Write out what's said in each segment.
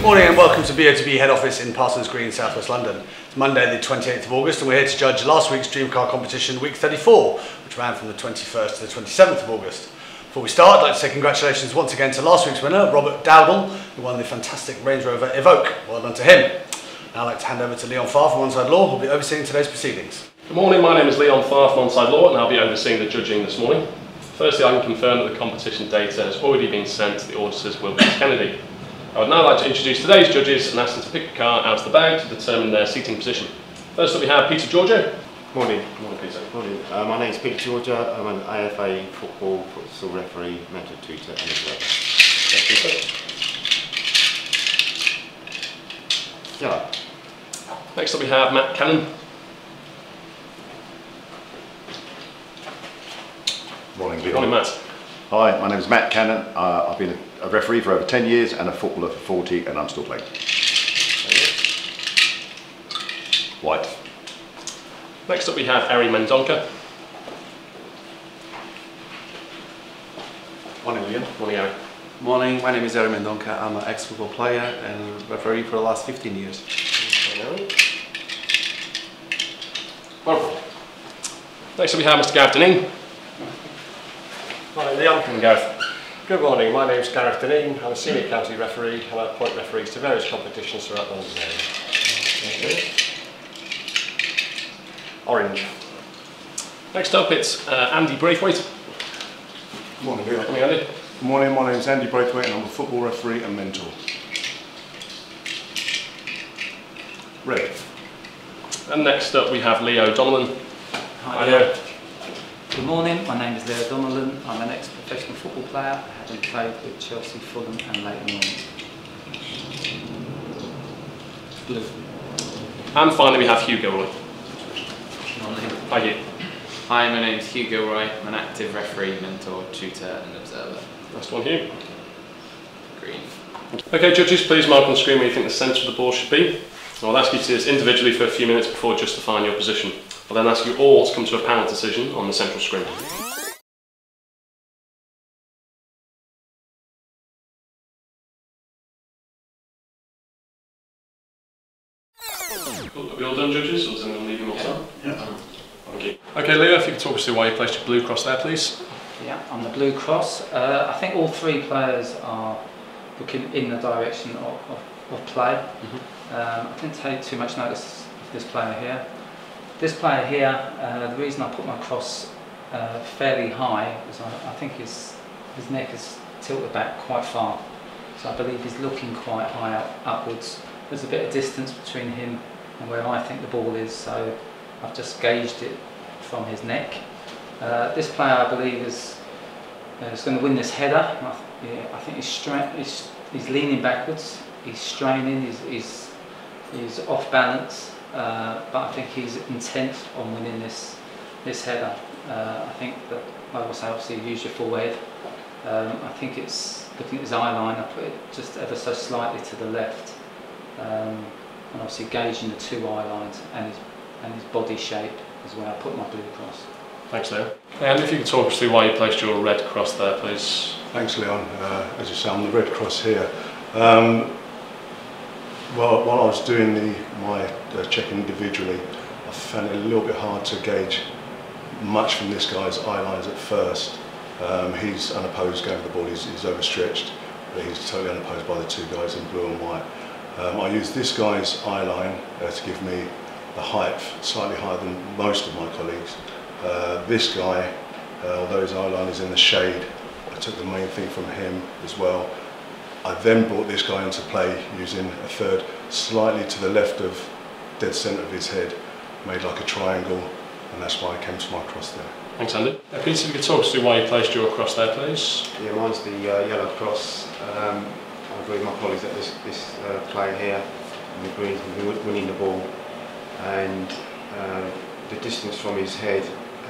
Morning and welcome to BOTB head office in Parsons Green, South West London. It's Monday the 28th of August and we're here to judge last week's Dream Car competition, week 34, which ran from the 21st to the 27th of August. Before we start, I'd like to say congratulations once again to last week's winner, Robert Dowdall, who won the fantastic Range Rover Evoque. Well done to him. Now I'd like to hand over to Leon Farr from Onside Law, who will be overseeing today's proceedings. Good morning, my name is Leon Farr from Onside Law and I'll be overseeing the judging this morning. Firstly, I can confirm that the competition data has already been sent to the auditors, Wilkins Kennedy. I would now like to introduce today's judges and ask them to pick a car out of the bag to determine their seating position. First up we have Peter Giorgio. Morning. Morning, Peter. Morning. My name is Peter Giorgio. I'm an AFA football futsal referee, mentor tutor and observer. Yeah. Next up we have Matt Cannon. Morning, Leon. Morning, Matt. Hi, my name is Matt Cannon. I've been a referee for over 10 years and a footballer for 40, and I'm still playing. White. Next up we have Ari Mendonca. Morning, Leon. Morning, Ari. Morning, my name is Ari Mendonca. I'm an ex-football player and referee for the last 15 years. Wonderful. Next up we have Mr. Gareth Dineen. Hi Leon. Morning, Gareth. Good morning, my name is Gareth Dineen. I'm a senior county referee and I appoint referees to various competitions throughout the London area. Orange. Next up it's Andy Braithwaite. Morning, Leon. Morning, Andy. Good morning, my name is Andy Braithwaite and I'm a football referee and mentor. Red. And next up we have Leo Donnellan. Hi, Leo. Good morning, my name is Leo Donnellan. I'm an ex-professional football player, having played with Chelsea, Fulham and Leighton Orient. Blue. And finally we have Hugh Gilroy. Morning. Hi, Hugh. Hi, my name is Hugh Gilroy. I'm an active referee, mentor, tutor and observer. Last one, Hugh. Green. Okay, judges, please mark on the screen where you think the centre of the ball should be. I'll ask you to do this individually for a few minutes before justifying your position. I'll then ask you all to come to a panel decision on the central screen. Cool. Are we all done, judges, or does anyone leave more time? Yeah. Thank you. Okay, Leo, if you could talk us through why you placed your blue cross there, please. Yeah, on the blue cross. I think all three players are looking in the direction of play. I didn't take too much notice of this player here. This player here, the reason I put my cross fairly high is I think his neck is tilted back quite far. So I believe he's looking quite high upwards. There's a bit of distance between him and where I think the ball is, so I've just gauged it from his neck. This player, I believe, is going to win this header. I think he's leaning backwards, he's straining, he's off balance, but I think he's intent on winning this header. I think that, like I say, obviously use your full head. I think it's looking at his eye line, I put it just ever so slightly to the left, and obviously gauging the two eye lines and his body shape as well. I put my blue cross. Thanks, Leo. And if you could talk us through why you placed your red cross there, please. Thanks, Leon. As you say, I'm the red cross here. Well, while I was doing my checking individually, I found it a little bit hard to gauge much from this guy's eye lines at first. He's unopposed going for the ball, he's overstretched, but he's totally unopposed by the two guys in blue and white. I used this guy's eye line to give me the height, slightly higher than most of my colleagues. This guy, although his eye line is in the shade, I took the main thing from him as well. I then brought this guy into play using a third slightly to the left of dead centre of his head, made like a triangle, and that's why I came to my cross there. Thanks, Andy. Peter, if you could talk us through why you placed your cross there, please. Yeah, mine's the yellow cross. I agree with my colleagues that this player here in the green will be winning the ball, and the distance from his head,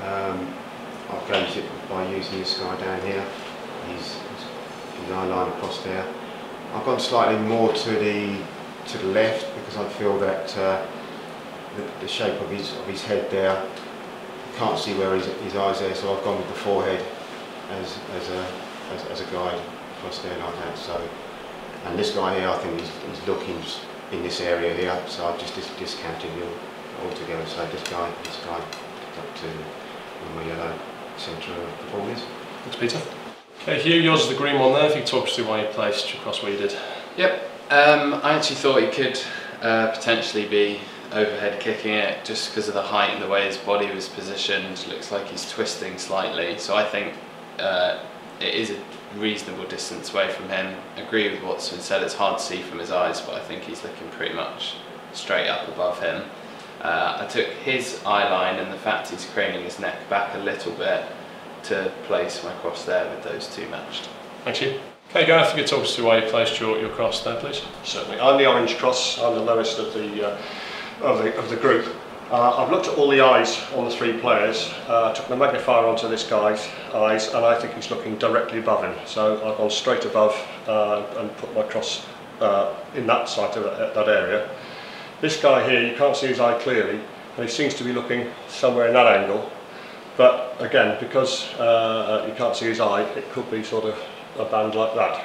I've gauged it by using this guy down here. His eye line across there. I've gone slightly more to the left because I feel that the shape of his head there, can't see where his eyes there, so I've gone with the forehead as a guide across there like that. So And this guy here, I think he's looking in this area here, so I've just discounted him altogether. So this guy up to where my yellow centre of the ball is. Thanks, Peter. Okay, Hugh, yours is the green one there. If you could talk us through why you placed your cross where you did. Yep, I actually thought he could potentially be overhead kicking it just because of the height and the way his body was positioned. Looks like he's twisting slightly, so I think it is a reasonable distance away from him. I agree with what's been said, it's hard to see from his eyes, but I think he's looking pretty much straight up above him. I took his eye line and the fact he's craning his neck back a little bit to place my cross there with those two matched. Thank you. Okay, Gareth, if you could talk us through why you placed your cross there, please. Certainly. I'm the orange cross. I'm the lowest of the group. I've looked at all the eyes on the three players, took the magnifier onto this guy's eyes, and I think he's looking directly above him. So I've gone straight above and put my cross in that side of that area. This guy here, you can't see his eye clearly, and he seems to be looking somewhere in that angle. But again, because you can't see his eye, it could be sort of a band like that.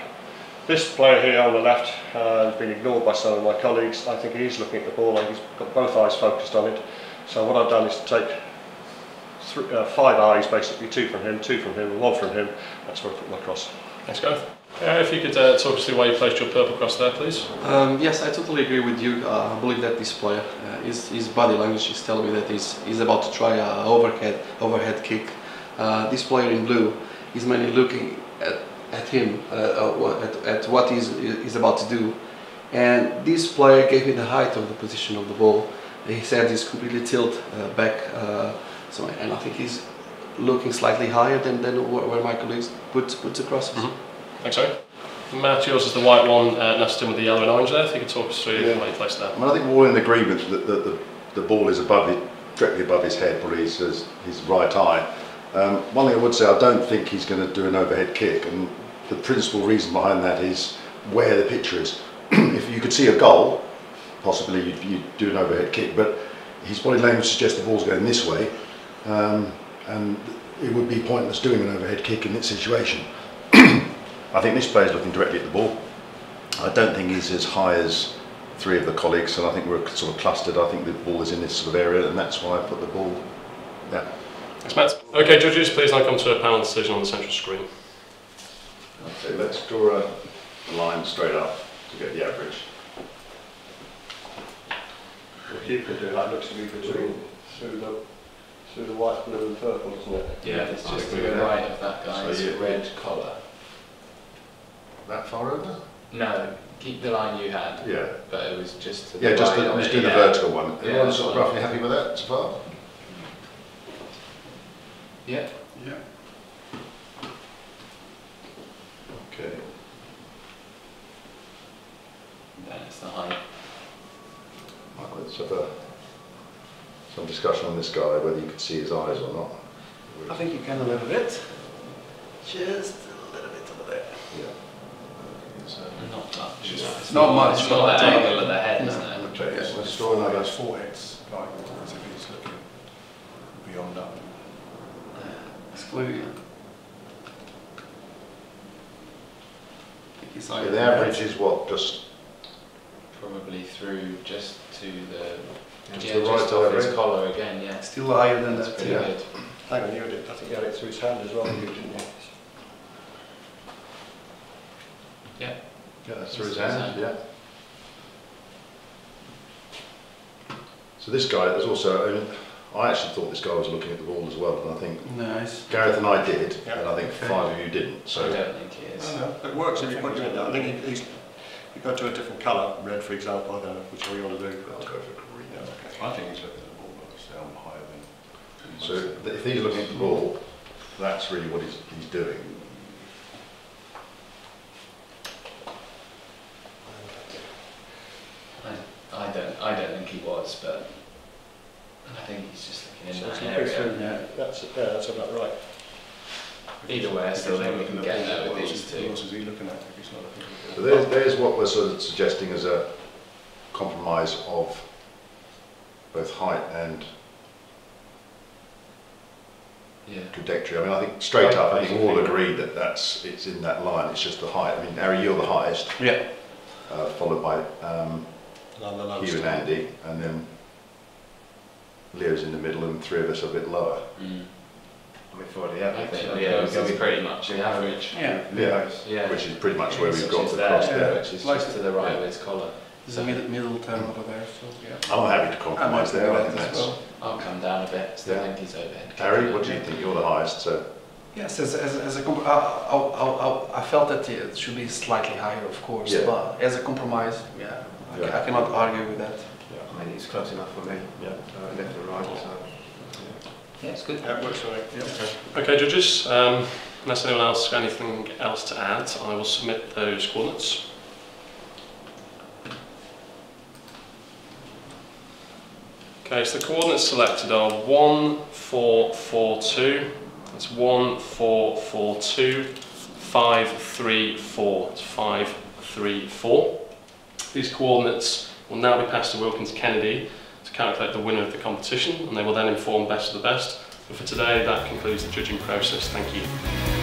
This player here on the left has been ignored by some of my colleagues. I think he's looking at the ball and he's got both eyes focused on it. So what I've done is to take 5 eyes, basically, 2 from him, and 1 from him. That's where I put my cross. Thanks, Gareth. If you could talk us through why you placed your purple cross there, please. Yes, I totally agree with you. I believe that this player, his body language is telling me that he's about to try an overhead kick. This player in blue is mainly looking at him, at what he's about to do. And this player gave me the height of the position of the ball. He said he's completely tilted back, and I think he's looking slightly higher than where my colleagues put the crosses. Thanks, sorry. Matt, yours is the white one, nested in with the yellow and orange there. If you could talk us through why you placed that. I mean, I think we're all in agreement that the ball is directly above his head, probably his right eye. One thing I would say, I don't think he's going to do an overhead kick, and the principal reason behind that is where the picture is. If you could see a goal, possibly you'd do an overhead kick, but his body language suggests the ball's going this way, and it would be pointless doing an overhead kick in that situation. I think this player's looking directly at the ball. I don't think he's as high as 3 of the colleagues, and I think we're sort of clustered. I think the ball is in this sort of area, and that's why I put the ball there. Thanks, Matt. Okay, judges, please now come to a panel decision on the central screen. Okay, let's draw a line straight up to get the average. If you could do that, looks to be between through the white, blue and purple, isn't it? Yeah, it's just to the right of that guy's red collar. That far over? No, keep the line you had. Yeah. But it was just to the Yeah, right I'm of just it, doing the yeah. vertical one. Yeah, Everyone's sort of that's roughly happy with that so far? Yeah. Yeah. Okay. Then it's the height. Right, let's have some discussion on this guy, whether you could see his eyes or not. I think you can a little bit. Just a little bit over there. Yeah. Not much. It's not much. It's not an angle of the head, isn't it? Okay, Yeah, so let's draw draw another. those foreheads, like as if he's looking beyond up. Excluding. Yeah, the average is what, just Probably through just to the Just yeah, the right just off his area. collar again. Yeah, Still higher than that's that. pretty Yeah. good. Hang on, I think you had it through his hand as well, you didn't you? Yeah. yeah, that's through his Through his hand. hand. Yeah. So this guy is also. I mean, I actually thought this guy was looking at the ball as well, and I think Nice. Gareth and I did, Yeah. and I think 5 of you didn't. I So don't think he is. No, it works if you put him in that. I think he's, you go to a different colour, red for example, I don't know which one you want to do. I'll go for green. Yeah, okay. I think he's looking at the ball, but obviously I'm higher than. So if he's looking at the ball, that's really what he's doing. I don't think he was, but I think he's just looking in So that it's looking area. through, that's about right. Either way, I If still he's not think we looking can at get the there ball, with what these else two. is he looking at if he's not looking at So the ball? there's what we're sort of suggesting as a compromise of both height and Yeah. trajectory. I mean, I think straight up, I think we all agree that it's in that line. It's just the height. I mean, Harry, you're the highest. Yeah. followed by And I'm the lowest. Hugh and Andy, and then Leo's in the middle, and three of us are a bit lower. We've already had I it, think so Leo we'll go is with pretty much the average. Yeah. Yeah, which is pretty much where we've Which got is the there, cross yeah. there. which is Like just to the right yeah. of his collar. There's a middle term over there, so yeah. I'm happy to compromise there. I think as that's. well. I'll come down a bit, still Yeah. think he's overhead. Harry, what do you think? You're the highest, so. Yes, I felt that it should be slightly higher, of course, Yeah. but as a compromise, yeah, Yeah. I cannot argue with that. I mean, it's close enough for me, Yeah. left and right, so. Yeah, it's good. Yeah, works for me. Okay, judges, unless anyone else has got anything else to add, I will submit those coordinates. Okay, so the coordinates selected are 1, 4, 4, 2. That's 1, 4, 4, 2, 5, 3, 4. It's 5, 3, 4. These coordinates will now be passed to Wilkins Kennedy to calculate the winner of the competition, and they will then inform best of the best. But for today, that concludes the judging process. Thank you.